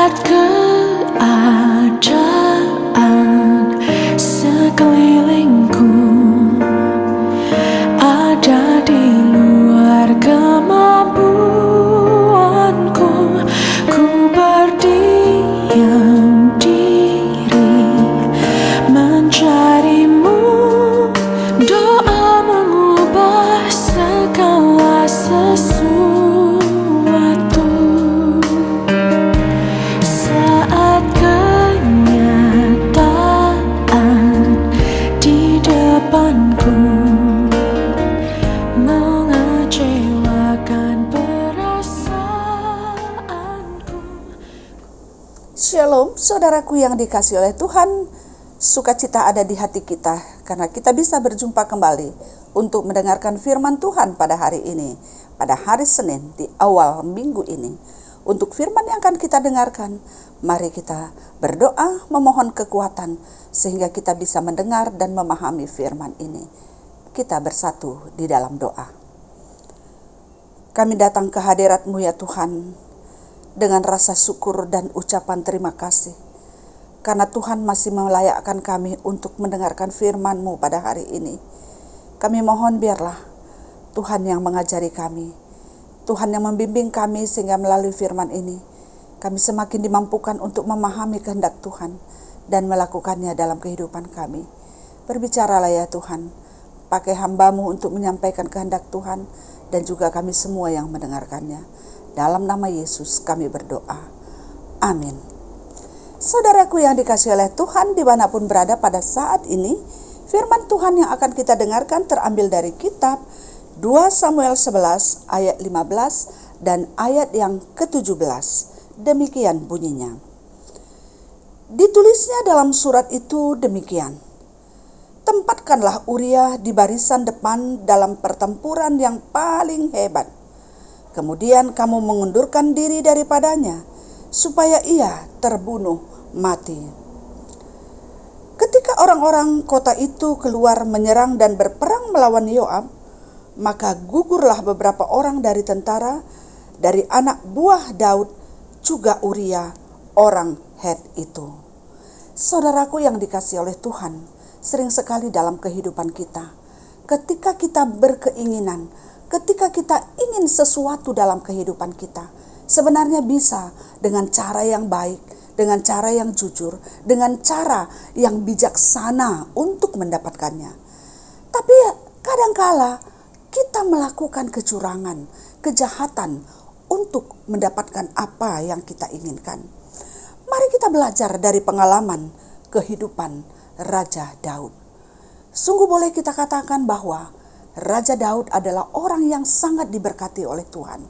Saat keadaan sekelilingku ada di luar kemampuanku, ku berdiam diri mencarimu. Doa mengubah segala sesuatu. Saat kenyataan di depanku mengecewakan perasaanku. Shalom, saudaraku yang dikasihi oleh Tuhan. Sukacita ada di hati kita karena kita bisa berjumpa kembali untuk mendengarkan firman Tuhan pada hari ini, pada hari Senin di awal minggu ini. Untuk firman yang akan kita dengarkan, mari kita berdoa memohon kekuatan sehingga kita bisa mendengar dan memahami firman ini. Kita bersatu di dalam doa. Kami datang ke hadirat-Mu ya Tuhan dengan rasa syukur dan ucapan terima kasih. Karena Tuhan masih melayakkan kami untuk mendengarkan firman-Mu pada hari ini. Kami mohon biarlah Tuhan yang mengajari kami, Tuhan yang membimbing kami sehingga melalui firman ini, kami semakin dimampukan untuk memahami kehendak Tuhan dan melakukannya dalam kehidupan kami. Berbicaralah ya Tuhan, pakai hamba-Mu untuk menyampaikan kehendak Tuhan dan juga kami semua yang mendengarkannya. Dalam nama Yesus kami berdoa. Amin. Saudaraku yang dikasihi oleh Tuhan dimanapun berada pada saat ini, firman Tuhan yang akan kita dengarkan terambil dari kitab 2 Samuel 11 ayat 15 dan ayat yang ke-17. Demikian bunyinya. Ditulisnya dalam surat itu demikian. Tempatkanlah Uria di barisan depan dalam pertempuran yang paling hebat. Kemudian kamu mengundurkan diri daripadanya, supaya ia terbunuh mati. Ketika orang-orang kota itu keluar menyerang dan berperang melawan Yoab, maka gugurlah beberapa orang dari tentara, dari anak buah Daud, juga Uria, orang Het itu. Saudaraku yang dikasihi oleh Tuhan, sering sekali dalam kehidupan kita, ketika kita berkeinginan, ketika kita ingin sesuatu dalam kehidupan kita, sebenarnya bisa dengan cara yang baik, dengan cara yang jujur, dengan cara yang bijaksana untuk mendapatkannya. Tapi kadangkala kita melakukan kecurangan, kejahatan untuk mendapatkan apa yang kita inginkan. Mari kita belajar dari pengalaman kehidupan Raja Daud. Sungguh boleh kita katakan bahwa Raja Daud adalah orang yang sangat diberkati oleh Tuhan.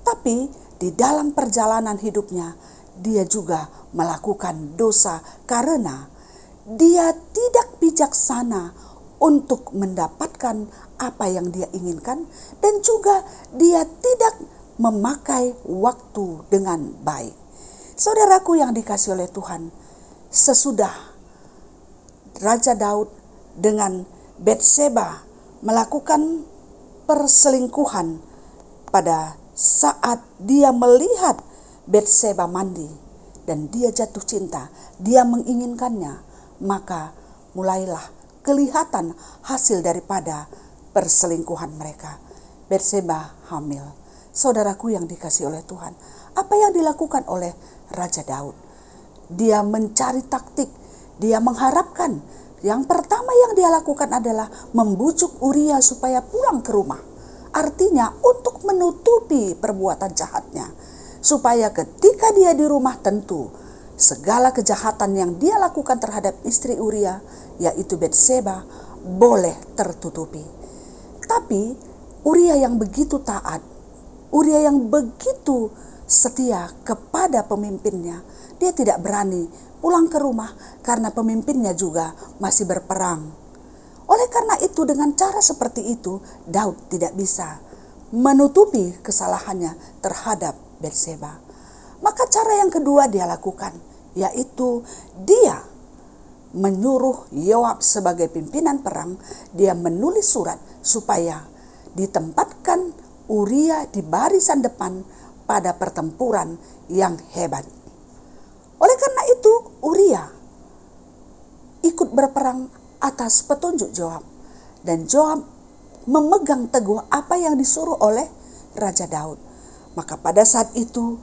Tapi di dalam perjalanan hidupnya, dia juga melakukan dosa karena dia tidak bijaksana untuk mendapatkan apa yang dia inginkan, dan juga dia tidak memakai waktu dengan baik. Saudaraku yang dikasihi oleh Tuhan, sesudah Raja Daud dengan Batseba melakukan perselingkuhan, pada saat dia melihat Batseba mandi dan dia jatuh cinta, dia menginginkannya, maka mulailah kelihatan hasil daripada perselingkuhan mereka. Batseba hamil. Saudaraku yang dikasihi oleh Tuhan, apa yang dilakukan oleh Raja Daud? Dia mencari taktik, dia mengharapkan. Yang pertama yang dia lakukan adalah membujuk Uria supaya pulang ke rumah. Artinya untuk menutupi perbuatan jahatnya, supaya ketika dia di rumah tentu segala kejahatan yang dia lakukan terhadap istri Uria, yaitu Batseba, boleh tertutupi. Tapi Uria yang begitu taat, Uria yang begitu setia kepada pemimpinnya, dia tidak berani pulang ke rumah karena pemimpinnya juga masih berperang. Oleh karena itu, dengan cara seperti itu, Daud tidak bisa menutupi kesalahannya terhadap Batseba. Maka cara yang kedua dia lakukan, yaitu dia menyuruh Yoab sebagai pimpinan perang, dia menulis surat supaya ditempatkan Uria di barisan depan pada pertempuran yang hebat. Uria ikut berperang atas petunjuk Joab. Dan Joab memegang teguh apa yang disuruh oleh Raja Daud. Maka pada saat itu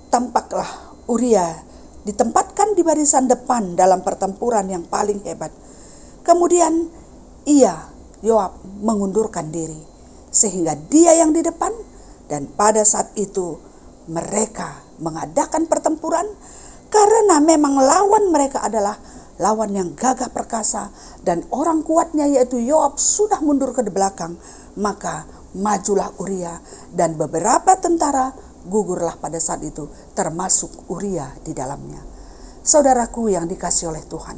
tampaklah Uria ditempatkan di barisan depan dalam pertempuran yang paling hebat. Kemudian Yoab mengundurkan diri sehingga dia yang di depan, dan pada saat itu mereka mengadakan pertempuran karena memang lawan mereka adalah lawan yang gagah perkasa dan orang kuatnya yaitu Yoab sudah mundur ke belakang. Maka majulah Uria dan beberapa tentara gugurlah pada saat itu, termasuk Uria di dalamnya. Saudaraku yang dikasihi oleh Tuhan,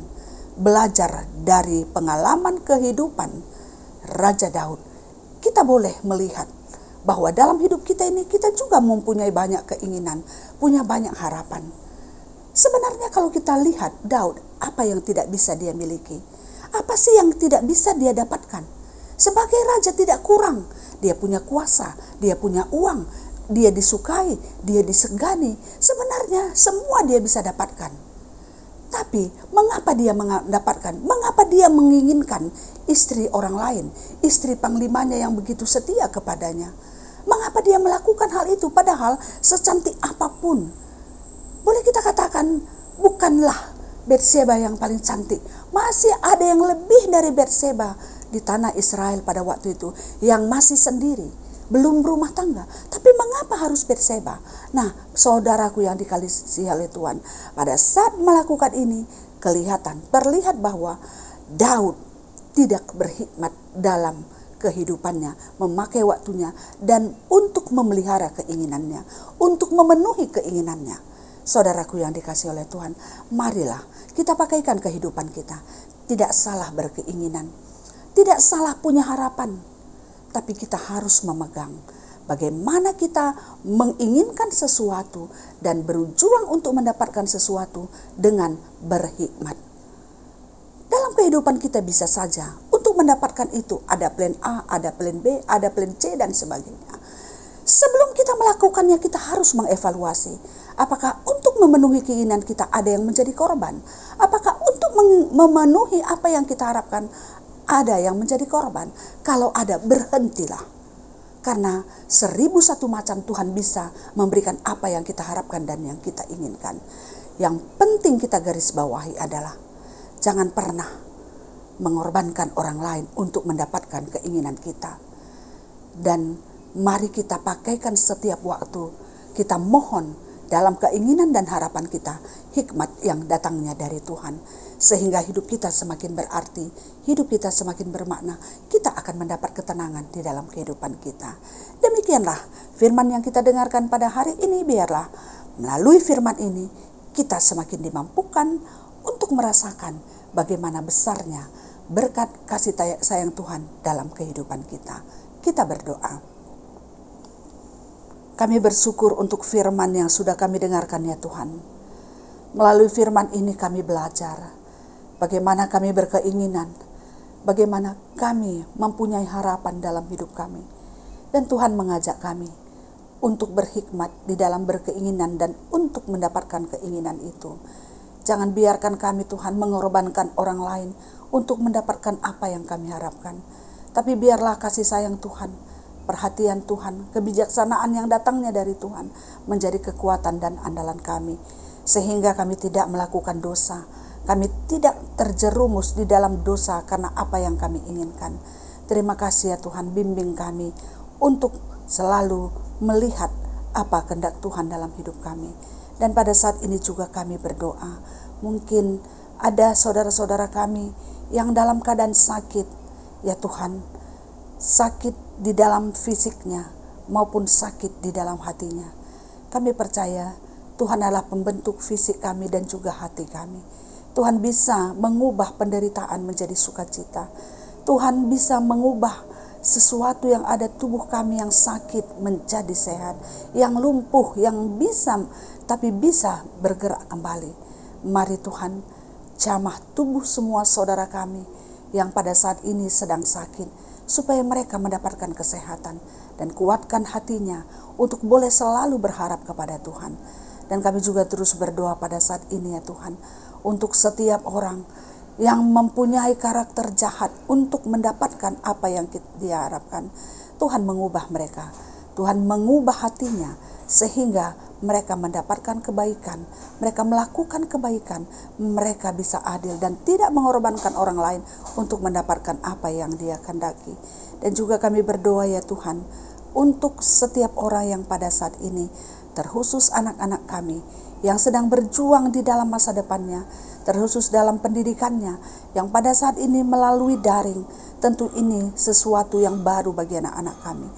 belajar dari pengalaman kehidupan Raja Daud, kita boleh melihat bahwa dalam hidup kita ini kita juga mempunyai banyak keinginan, punya banyak harapan. Sebenarnya kalau kita lihat Daud, apa yang tidak bisa dia miliki? Apa sih yang tidak bisa dia dapatkan? Sebagai raja tidak kurang. Dia punya kuasa, dia punya uang, dia disukai, dia disegani. Sebenarnya semua dia bisa dapatkan. Tapi mengapa dia mendapatkan? Mengapa dia menginginkan istri orang lain, istri panglimanya yang begitu setia kepadanya? Mengapa dia melakukan hal itu? Padahal secantik apapun, boleh kita katakan bukanlah Batseba yang paling cantik. Masih ada yang lebih dari Batseba di tanah Israel pada waktu itu, yang masih sendiri, belum berumah tangga. Tapi mengapa harus Batseba? Nah, saudaraku yang dikasihi oleh Tuhan, pada saat melakukan ini terlihat bahwa Daud tidak berhikmat dalam kehidupannya, memakai waktunya dan untuk memelihara keinginannya, untuk memenuhi keinginannya. Saudaraku yang dikasihi oleh Tuhan, marilah kita pakaikan kehidupan kita. Tidak salah berkeinginan, tidak salah punya harapan, tapi kita harus memegang bagaimana kita menginginkan sesuatu dan berjuang untuk mendapatkan sesuatu dengan berhikmat. Dalam kehidupan kita bisa saja untuk mendapatkan itu ada plan A, ada plan B, ada plan C dan sebagainya. Sebelum kita melakukannya, kita harus mengevaluasi. Apakah untuk memenuhi keinginan kita ada yang menjadi korban? Apakah untuk memenuhi apa yang kita harapkan ada yang menjadi korban? Kalau ada, berhentilah. Karena 1001 macam Tuhan bisa memberikan apa yang kita harapkan dan yang kita inginkan. Yang penting kita garis bawahi adalah jangan pernah mengorbankan orang lain untuk mendapatkan keinginan kita. Dan mari kita pakaikan setiap waktu, kita mohon dalam keinginan dan harapan kita hikmat yang datangnya dari Tuhan. Sehingga hidup kita semakin berarti, hidup kita semakin bermakna, kita akan mendapat ketenangan di dalam kehidupan kita. Demikianlah firman yang kita dengarkan pada hari ini. Biarlah melalui firman ini kita semakin dimampukan untuk merasakan bagaimana besarnya berkat kasih sayang Tuhan dalam kehidupan kita. Kita berdoa. Kami bersyukur untuk firman yang sudah kami dengarkan ya Tuhan. Melalui firman ini kami belajar bagaimana kami berkeinginan, bagaimana kami mempunyai harapan dalam hidup kami. Dan Tuhan mengajak kami untuk berhikmat di dalam berkeinginan dan untuk mendapatkan keinginan itu. Jangan biarkan kami Tuhan mengorbankan orang lain untuk mendapatkan apa yang kami harapkan. Tapi biarlah kasih sayang Tuhan, perhatian Tuhan, kebijaksanaan yang datangnya dari Tuhan menjadi kekuatan dan andalan kami. Sehingga kami tidak melakukan dosa, kami tidak terjerumus di dalam dosa karena apa yang kami inginkan. Terima kasih ya Tuhan, bimbing kami untuk selalu melihat apa kehendak Tuhan dalam hidup kami. Dan pada saat ini juga kami berdoa, mungkin ada saudara-saudara kami yang dalam keadaan sakit, ya Tuhan, sakit di dalam fisiknya maupun sakit di dalam hatinya. Kami percaya Tuhan adalah pembentuk fisik kami dan juga hati kami. Tuhan bisa mengubah penderitaan menjadi sukacita. Tuhan bisa mengubah sesuatu yang ada tubuh kami yang sakit menjadi sehat, yang lumpuh, yang bisa bergerak kembali. Mari Tuhan, jamah tubuh semua saudara kami yang pada saat ini sedang sakit, supaya mereka mendapatkan kesehatan, dan kuatkan hatinya untuk boleh selalu berharap kepada Tuhan. Dan kami juga terus berdoa pada saat ini ya Tuhan, untuk setiap orang yang mempunyai karakter jahat untuk mendapatkan apa yang dia harapkan. Tuhan mengubah mereka, Tuhan mengubah hatinya sehingga mereka mendapatkan kebaikan, mereka melakukan kebaikan, mereka bisa adil dan tidak mengorbankan orang lain untuk mendapatkan apa yang dia kehendaki. Dan juga kami berdoa ya Tuhan, untuk setiap orang yang pada saat ini, terkhusus anak-anak kami yang sedang berjuang di dalam masa depannya, terkhusus dalam pendidikannya, yang pada saat ini melalui daring. Tentu ini sesuatu yang baru bagi anak-anak kami.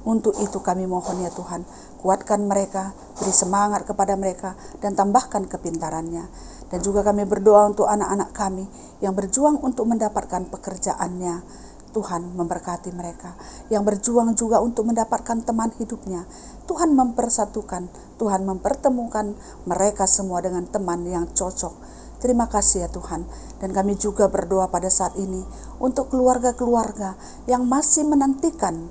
Untuk itu kami mohon ya Tuhan, kuatkan mereka, beri semangat kepada mereka, dan tambahkan kepintarannya. Dan juga kami berdoa untuk anak-anak kami yang berjuang untuk mendapatkan pekerjaannya. Tuhan memberkati mereka. Yang berjuang juga untuk mendapatkan teman hidupnya. Tuhan mempersatukan, Tuhan mempertemukan mereka semua dengan teman yang cocok. Terima kasih ya Tuhan. Dan kami juga berdoa pada saat ini untuk keluarga-keluarga yang masih menantikan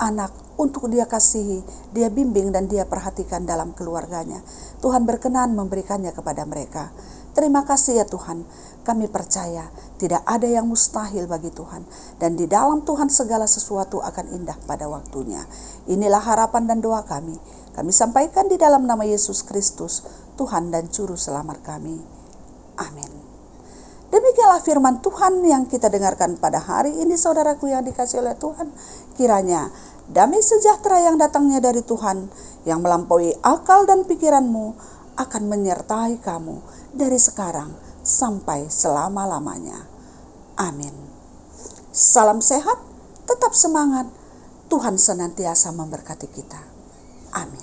anak untuk dia kasihi, dia bimbing dan dia perhatikan dalam keluarganya. Tuhan berkenan memberikannya kepada mereka. Terima kasih ya Tuhan. Kami percaya tidak ada yang mustahil bagi Tuhan, dan di dalam Tuhan segala sesuatu akan indah pada waktunya. Inilah harapan dan doa kami. Kami sampaikan di dalam nama Yesus Kristus, Tuhan dan Juru Selamat kami. Amin. Demikianlah firman Tuhan yang kita dengarkan pada hari ini, saudaraku yang dikasihi oleh Tuhan. Kiranya damai sejahtera yang datangnya dari Tuhan, yang melampaui akal dan pikiranmu, akan menyertai kamu dari sekarang sampai selama-lamanya. Amin. Salam sehat, tetap semangat. Tuhan senantiasa memberkati kita. Amin.